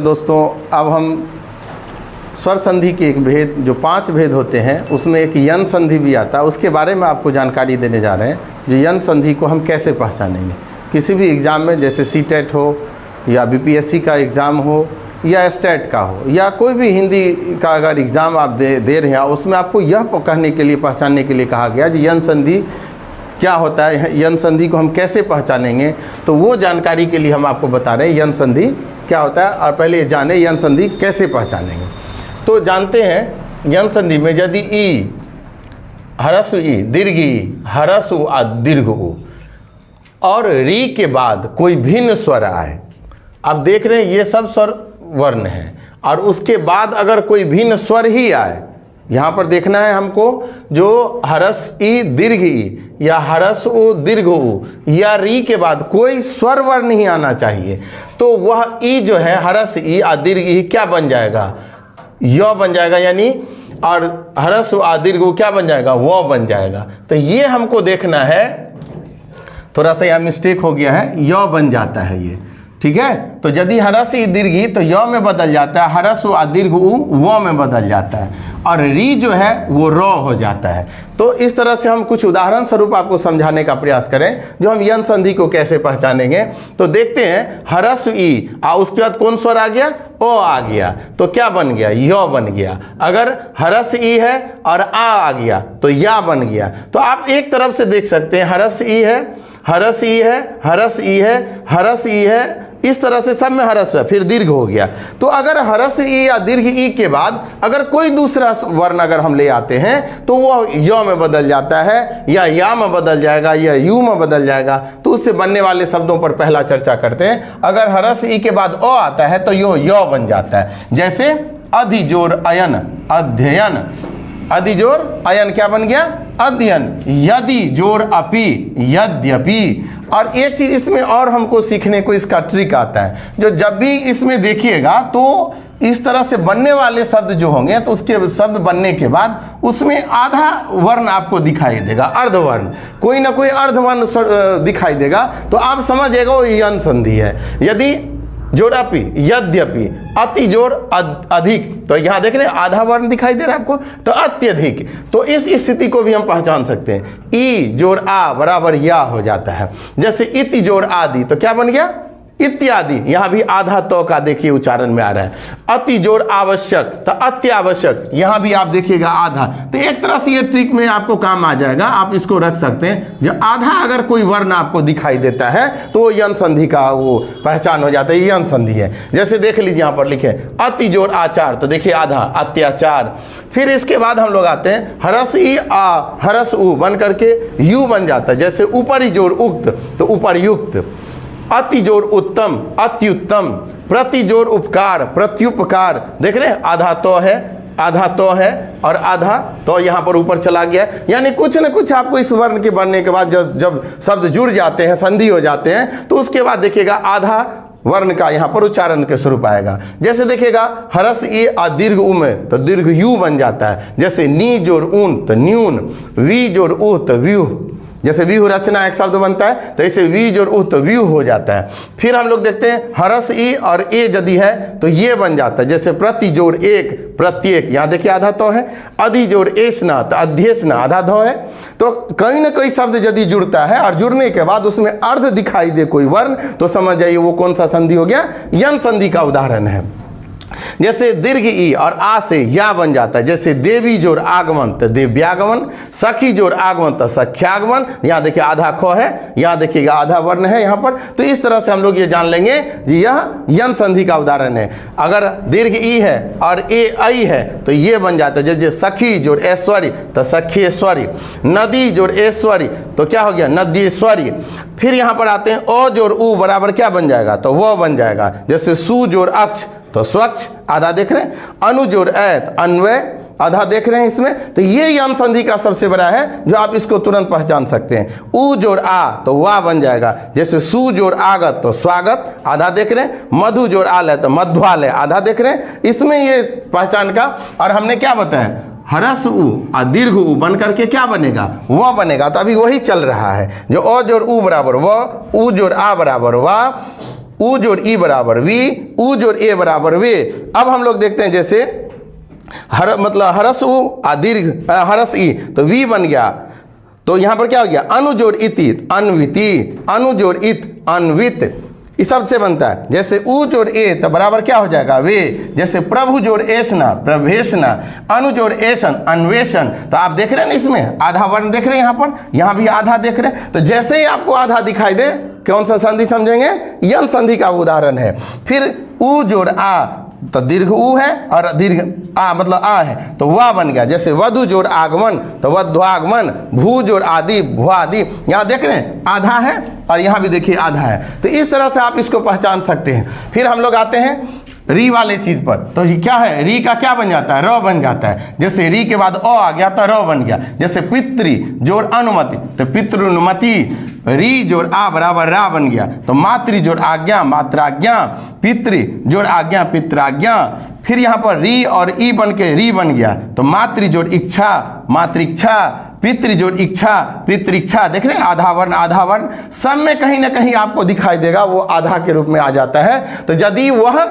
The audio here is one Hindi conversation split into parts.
दोस्तों, अब हम स्वर संधि के एक भेद, जो 5 भेद होते हैं, उसमें एक यन संधि भी आता है। उसके बारे में आपको जानकारी देने जा रहे हैं। जो यन संधि को हम कैसे पहचानेंगे किसी भी एग्ज़ाम में, जैसे सीटेट हो या बीपीएससी का एग्ज़ाम हो या स्टेट का हो या कोई भी हिंदी का अगर एग्ज़ाम आप दे रहे हैं, उसमें आपको यह कहने के लिए, पहचानने के लिए कहा गया कि यन संधि क्या होता है, यन संधि को हम कैसे पहचानेंगे। तो वो जानकारी के लिए हम आपको बता रहे हैं यन संधि क्या होता है। और पहले जाने यन संधि कैसे पहचानेंगे। तो जानते हैं यन संधि में यदि ई, ह्रस्व ई, दीर्घ ई, ह्रस्व आ दीर्घ उ और री के बाद कोई भिन्न स्वर आए। आप देख रहे हैं ये सब स्वर वर्ण है, और उसके बाद अगर कोई भिन्न स्वर ही आए, यहाँ पर देखना है हमको, जो ह्रस्व ई दीर्घ ई या ह्रस्व उ दीर्घ उ या री के बाद कोई स्वर वर्ण ही आना चाहिए। तो वह ई जो है, ह्रस्व ई आ दीर्घ ई क्या बन जाएगा, य बन जाएगा, यानी और ह्रस्व आ दीर्घ उ क्या बन जाएगा, वो बन जाएगा। तो ये हमको देखना है। थोड़ा सा यहाँ मिस्टेक हो गया है, य बन जाता है ये, ठीक है। तो यदि ह्रस्व ई दीर्घ ई तो य में बदल जाता है, ह्रस्व आ दीर्घ उ वो में बदल जाता है, और री जो है वो र हो जाता है। तो इस तरह से हम कुछ उदाहरण स्वरूप आपको समझाने का प्रयास करें, जो हम यन संधि को कैसे पहचानेंगे। तो देखते हैं, ह्रस्व ई उसके बाद कौन स्वर आ गया, ओ आ गया, तो क्या बन गया, य बन गया। अगर ह्रस्व ई है और आ गया तो या बन गया। तो आप एक तरफ से देख सकते हैं, ह्रस्व ई है, ह्रस्व ई है, ह्रस्व ई है, ह्रस्व ई है, इस तरह से सब में ह्रस्व है, फिर दीर्घ हो गया। तो अगर ह्रस्व ई या दीर्घ ई के बाद अगर कोई दूसरा वर्ण अगर हम ले आते हैं तो वह य में बदल जाता है, या में बदल जाएगा, या यू में बदल जाएगा। तो उससे बनने वाले शब्दों पर पहला चर्चा करते हैं। अगर ह्रस्व ई के बाद अ आता है तो यो य बन जाता है। जैसे अधिजोर अयन, अध्ययन, अधिजोर अयन क्या बन गया, अध्ययन। यदि जोर अपि, यद्यपि। और एक चीज इसमें और हमको सीखने को इसका ट्रिक आता है, जो जब भी इसमें देखिएगा तो इस तरह से बनने वाले शब्द जो होंगे, तो उसके शब्द बनने के बाद उसमें आधा वर्ण आपको दिखाई देगा, अर्धवर्ण, कोई ना कोई अर्धवर्ण दिखाई देगा। तो आप समझिएगा वो यन संधि है। यदि जोड़ापि, यद्यपि, अति जोड़ अधिक, तो यहाँ देख रहे हैं आधा वर्ण दिखाई दे रहा है आपको, तो अत्यधिक। तो इस स्थिति को भी हम पहचान सकते हैं। ई जोड़ आ बराबर या हो जाता है। जैसे इति जोड़ आदि, तो क्या बन गया, इत्यादि। यहाँ भी आधा तो का देखिए उच्चारण में आ रहा है। अति जोड़ आवश्यक, तो अत्यावश्यक, यहाँ भी आप देखिएगा आधा। तो एक तरह से ये ट्रिक में आपको काम आ जाएगा, आप इसको रख सकते हैं। जो आधा अगर कोई वर्ण आपको दिखाई देता है तो वो यन संधि का वो पहचान हो जाता है, यन संधि है। जैसे देख लीजिए यहाँ पर लिखे अति जोड़ आचार, तो देखिए आधा, अत्याचार। फिर इसके बाद हम लोग आते हैं ह्रस्व ई आ, ह्रस्व उ बन करके यू बन जाता है। जैसे ऊपरी जोड़ उक्त, तो उपर्युक्त। अति जोड़ उत्तम, अत्युत्तम। प्रति जोड़ उपकार, प्रत्युपकार। देख रहे हैं आधा तो है, आधा तो है, और आधा तो यहाँ पर ऊपर चला गया। यानी कुछ न कुछ आपको इस वर्ण के बनने के बाद जब शब्द जुड़ जाते हैं, संधि हो जाते हैं, तो उसके बाद देखिएगा आधा वर्ण का यहाँ पर उच्चारण के स्वरूप आएगा। जैसे देखिएगा ह्रस्व ई आ दीर्घ उ में तो दीर्घ यू बन जाता है। जैसे नी जोड़ ऊन तो न्यून, वी जोड़ उ तो व्यूह। जैसे व्यूह रचना एक शब्द बनता है, तो ऐसे वी जोड़ उ तो व्यूह हो जाता है। फिर हम लोग देखते हैं ह्रस्व ई और ए यदि है तो ये बन जाता है। जैसे प्रति जोड़ एक, प्रत्येक, यहाँ देखिए आधा तो है। अधि जोड़ एष्णा, तो अध्येष्णा, आधा धो है। तो कहीं ना कोई शब्द यदि जुड़ता है और जुड़ने के बाद उसमें अर्ध दिखाई दे कोई वर्ण, तो समझ जाइए वो कौन सा संधि हो गया, यन संधि का उदाहरण है। जैसे दीर्घ ई और आ से या बन जाता है। जैसे देवी जोड़ आगमन तो दिव्यागमन, सखी जोड़ आगमन तो सख्यागमन। यहाँ देखिए आधा ख है, यहाँ देखिएगा आधा वर्ण है यहाँ पर। तो इस तरह से हम लोग ये जान लेंगे जी यह यन संधि का उदाहरण है। अगर दीर्घ ई है और ए आई है तो ये बन जाता है। जैसे सखी जोड़ ऐश्वर्य तो सख्येश्वरी, नदी जोड़ ऐश्वर्य तो क्या हो गया, नदीश्वरी। फिर यहाँ पर आते हैं ओ जोड़ उ बराबर क्या बन जाएगा, तो वो बन जाएगा। जैसे सु जोड़ अक्ष तो स्वच्छ, आधा देख रहे हैं। अनु जोड़ ऐत, अन्वय, आधा देख रहे हैं इसमें। तो ये यन संधि का सबसे बड़ा है, जो आप इसको तुरंत पहचान सकते हैं। उ जोड़ आ तो वाह बन जाएगा। जैसे सु जोड़ आगत तो स्वागत, आधा देख रहे हैं। मधु जोड़ आलय तो मध्वालय, आधा देख रहे हैं। इसमें ये पहचान का। और हमने क्या बताया, ह्रस्व उ और दीर्घ उ बन करके क्या बनेगा, वह बनेगा। तो अभी वही चल रहा है, जो अ जोड़ उ बराबर व, उ जोड़ आ बराबर वा, उ जोड़ ई बराबर वी, उ जोड़ ए बराबर वे। अब हम लोग देखते हैं जैसे मतलब हरस उ आ दीर्घ हरस ई, तो वी बन गया। तो यहाँ पर क्या हो गया, अनु जोड़ इति अन्विति, अनु जोड़ इत अन्वित, इस शब्द से बनता है। जैसे उ जोड़ ए तो बराबर क्या हो जाएगा वे। जैसे प्रभु जोड़ एषणा प्रभेषणा, अनु जोड़ एषण अन्वेषण। तो आप देख रहे हैं ना, इसमें आधा वर्ण देख रहे हैं, यहाँ पर यहाँ भी आधा देख रहे हैं। तो जैसे ही आपको आधा दिखाई दे, कौन सा संधि समझेंगे, यन संधि का उदाहरण है। फिर उ जोड़ आ, तो दीर्घ उ है और दीर्घ आ मतलब आ है, तो वह बन गया। जैसे वधु जोड़ आगमन, तो वध्वागमन, भू जोड़ आदि भुआदि। यहाँ देख रहे हैं आधा है और यहाँ भी देखिए आधा है। तो इस तरह से आप इसको पहचान सकते हैं। फिर हम लोग आते हैं री वाले चीज पर। तो ये क्या है, री का क्या बन जाता है, र बन जाता है। जैसे री के बाद अ आ गया तो र बन गया। जैसे पितृ जोड़ अनुमति, तो पितृनुमति, री जोड़ आ बराबर रा बन गया। तो मातृ जोड़ आज्ञा मात्राज्ञा, पितृ जोड़ आज्ञा पित्राज्ञा। फिर यहाँ पर री और ई बन के री बन गया। तो मातृ जोड़ इच्छा मातृक्षा, पितृ जोड़ इच्छा पितृक्षा। देख रहे हैं आधा वर्ण सब में कहीं ना कहीं आपको दिखाई देगा, वो आधा के रूप में आ जाता है। तो यदि वह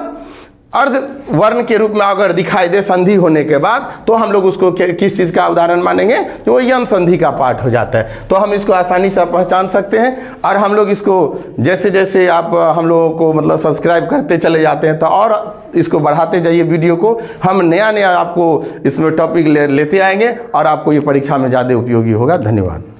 अर्ध वर्ण के रूप में अगर दिखाई दे संधि होने के बाद, तो हम लोग उसको किस चीज़ का उदाहरण मानेंगे, तो वो यन संधि का पाठ हो जाता है। तो हम इसको आसानी से पहचान सकते हैं। और हम लोग इसको जैसे जैसे आप हम लोगों को मतलब सब्सक्राइब करते चले जाते हैं, तो और इसको बढ़ाते जाइए वीडियो को। हम नया नया आपको इसमें टॉपिक लेते आएंगे और आपको ये परीक्षा में ज़्यादा उपयोगी होगा। धन्यवाद।